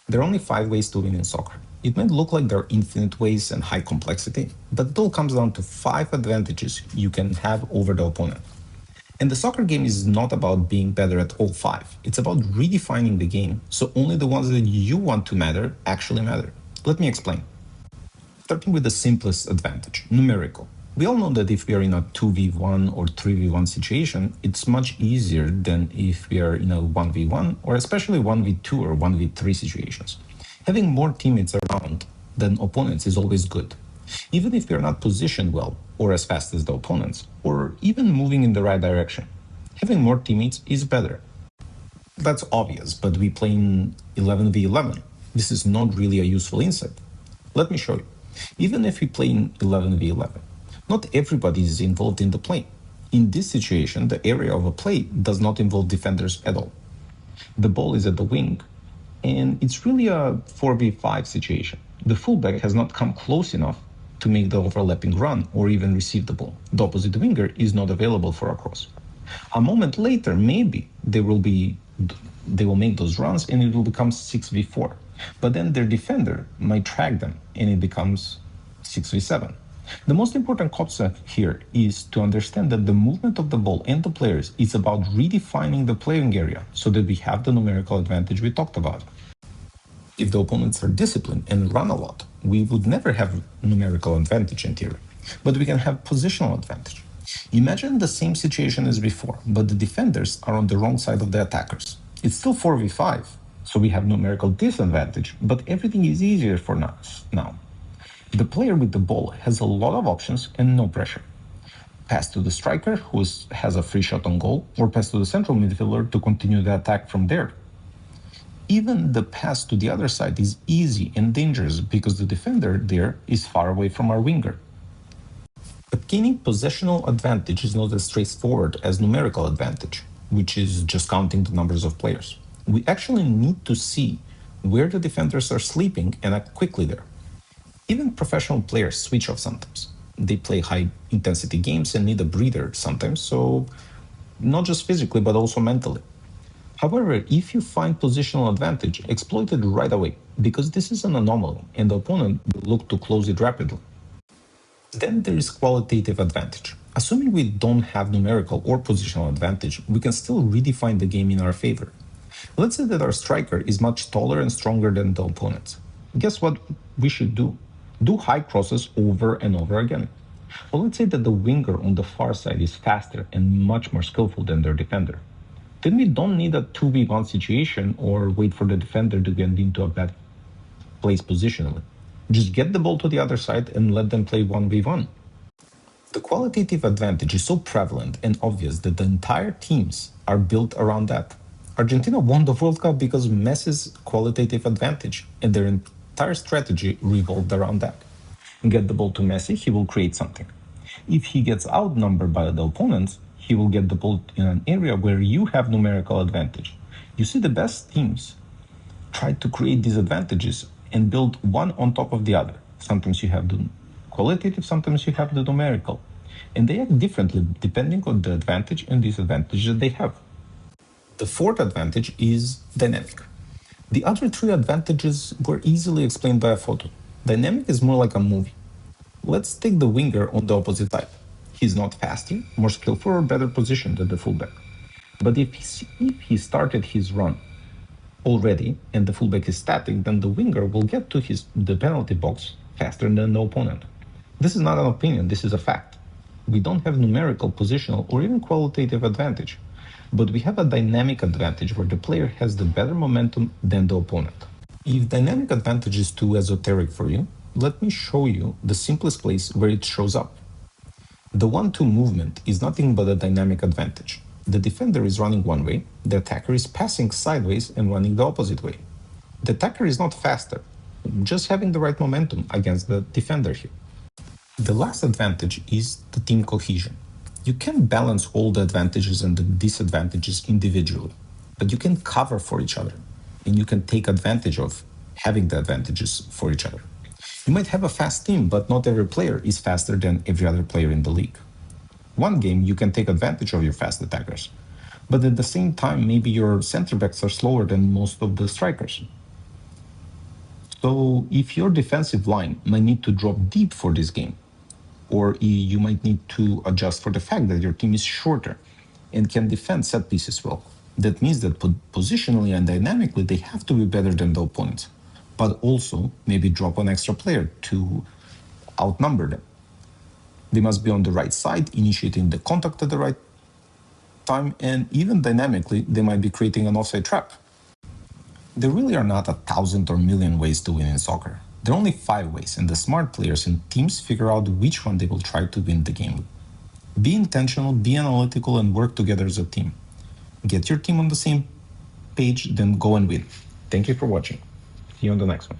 There are only 5 ways to win in soccer. It might look like there are infinite ways and high complexity, but it all comes down to 5 advantages you can have over the opponent. And the soccer game is not about being better at all 5. It's about redefining the game so only the ones that you want to matter actually matter. Let me explain. Starting with the simplest advantage, numerical. We all know that if we are in a 2v1 or 3v1 situation, it's much easier than if we are in a 1v1 or especially 1v2 or 1v3 situations. Having more teammates around than opponents is always good. Even if we are not positioned well or as fast as the opponents, or even moving in the right direction, having more teammates is better. That's obvious, but we play in 11v11. This is not really a useful insight. Let me show you. Even if we play in 11v11, not everybody is involved in the play. In this situation, the area of a play does not involve defenders at all. The ball is at the wing, and it's really a 4v5 situation. The fullback has not come close enough to make the overlapping run or even receive the ball. The opposite winger is not available for a cross. A moment later, maybe they will make those runs and it will become 6v4. But then their defender might track them and it becomes 6v7. The most important concept here is to understand that the movement of the ball and the players is about redefining the playing area so that we have the numerical advantage we talked about. If the opponents are disciplined and run a lot, we would never have numerical advantage in theory, but we can have positional advantage. Imagine the same situation as before, but the defenders are on the wrong side of the attackers. It's still 4v5, so we have numerical disadvantage, but everything is easier for us now. The player with the ball has a lot of options and no pressure. Pass to the striker, who has a free shot on goal, or pass to the central midfielder to continue the attack from there. Even the pass to the other side is easy and dangerous because the defender there is far away from our winger. But gaining positional advantage is not as straightforward as numerical advantage, which is just counting the numbers of players. We actually need to see where the defenders are sleeping and act quickly there. Even professional players switch off sometimes. They play high-intensity games and need a breather sometimes, so not just physically, but also mentally. However, if you find positional advantage, exploit it right away, because this is an anomaly and the opponent will look to close it rapidly. Then there is qualitative advantage. Assuming we don't have numerical or positional advantage, we can still redefine the game in our favor. Let's say that our striker is much taller and stronger than the opponents. Guess what we should do? Do high crosses over and over again. Well, let's say that the winger on the far side is faster and much more skillful than their defender. Then we don't need a 2v1 situation or wait for the defender to get into a bad place positionally. Just get the ball to the other side and let them play 1v1. The qualitative advantage is so prevalent and obvious that the entire teams are built around that. Argentina won the World Cup because Messi's qualitative advantage, and their entire strategy revolved around that. Get the ball to Messi, he will create something. If he gets outnumbered by the opponents, he will get the ball in an area where you have numerical advantage. You see, the best teams try to create these advantages and build one on top of the other. Sometimes you have the qualitative, sometimes you have the numerical. And they act differently depending on the advantage and disadvantage that they have. The fourth advantage is dynamic. The other 3 advantages were easily explained by a photo. Dynamic is more like a movie. Let's take the winger on the opposite side. He's not faster, more skillful, or better positioned than the fullback. But if he started his run already and the fullback is static, then the winger will get to the penalty box faster than the opponent. This is not an opinion, this is a fact. We don't have numerical, positional, or even qualitative advantage, but we have a dynamic advantage where the player has the better momentum than the opponent. If dynamic advantage is too esoteric for you, let me show you the simplest place where it shows up. The 1-2 movement is nothing but a dynamic advantage. The defender is running one way, the attacker is passing sideways and running the opposite way. The attacker is not faster, just having the right momentum against the defender here. The last advantage is the team cohesion. You can balance all the advantages and the disadvantages individually, but you can cover for each other, and you can take advantage of having the advantages for each other. You might have a fast team, but not every player is faster than every other player in the league. One game, you can take advantage of your fast attackers, but at the same time, maybe your center backs are slower than most of the strikers. So if your defensive line might need to drop deep for this game, or you might need to adjust for the fact that your team is shorter and can defend set pieces well. That means that positionally and dynamically, they have to be better than the opponents, but also maybe drop an extra player to outnumber them. They must be on the right side, initiating the contact at the right time, and even dynamically, they might be creating an offside trap. There really are not 1,000 or million ways to win in soccer. There are only 5 ways, and the smart players and teams figure out which one they will try to win the game with. Be intentional, be analytical, and work together as a team. Get your team on the same page, then go and win. Thank you for watching. See you on the next one.